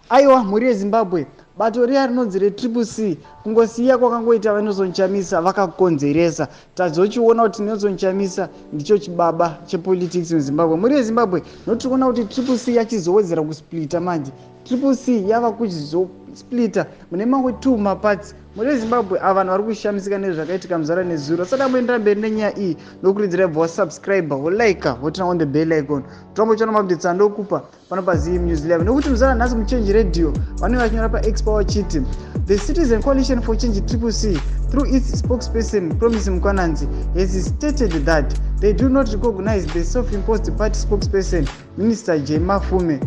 Aiwa, muri yeZimbabwe, bato riya rinonzi reTCC kungosiya kwakangoita vanozonochamisa vakakonzeresa. Tazochiona kuti Nelson Chamisa ndicho chibaba chepolitics muZimbabwe. Muri yeZimbabwe noti kuona kuti TCC yachizowedzera kusplita manje. TCC yava kuchizosplita mune mamwe 2 maparts. Muri yeZimbabwe vanhu vari kushamisika nezvakaitika muzara nezuro. Saka muendera mberi nenyaya iyi nokurudzira vasubscriber, volike, voturn on the bell icon. Tombachona mabudetsi andokupa pano paZim News 11. Nokuti muzara nhasi muChange Radio vanenge vachinyora paX vachiti the Citizen Coalition for Change TCC through its spokesperson Promise Mkwananzi has stated that they do not recognize the self-imposed party spokesperson Minister J. Mafume.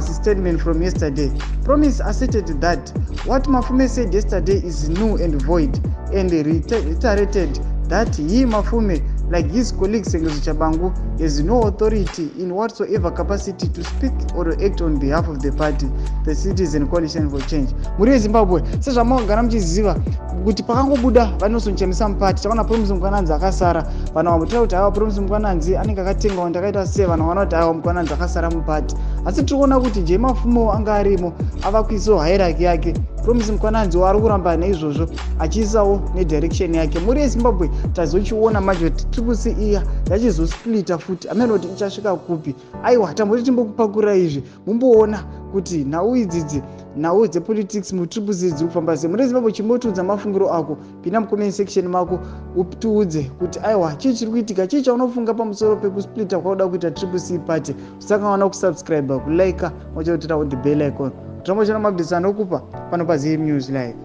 Statement from yesterday. Promise asserted that what Mafume said yesterday is null and void, and reiterated that he, Mafume, like his colleague Tshabangu, has no authority in whatsoever capacity to speak or act on behalf of the party, the Citizen Coalition for Change. Muri yeZimbabwe, sezvamagara muchiziva kuti pakangobuda vanozonochamisa mupati, takaona Promise Mkwananzi akasara. Vanhu vamutaura kuti aiwa Promise Mkwananzi anenge akatenga ndakaita sei, vanhu vanoona kuti aiwa Mkwananzi akasara mupati. Asi tiriona kuti J. Mafumo anga arimo ava kuisawo hierarchy yake. Promise Mkwananzi ari kuramba neizvozvo achiisawo nedirection yake. Muri yeZimbabwe tazochiona manje kuti TCC iya yachizosplita futi, ameno kuti ichasvika kupi. Aiwa, tamboti timbokupakurira izvi mumboona kuti nhau idzidzi, nhau dzepolitics muTCC dziri kufamba sei. Muri yeZimbabwe chimbotiudza mafungiro ako, pinda mucomment section mako utiudze kuti aiwa chii chiri kuitika, chii chaunofunga pamusoro pekusplita kwauda kuita TCC party. Usakanganwa kusubscribe, kulike, mochotira on the bell icon. Tombachona mabudetsi anokupa pano paZim News Live.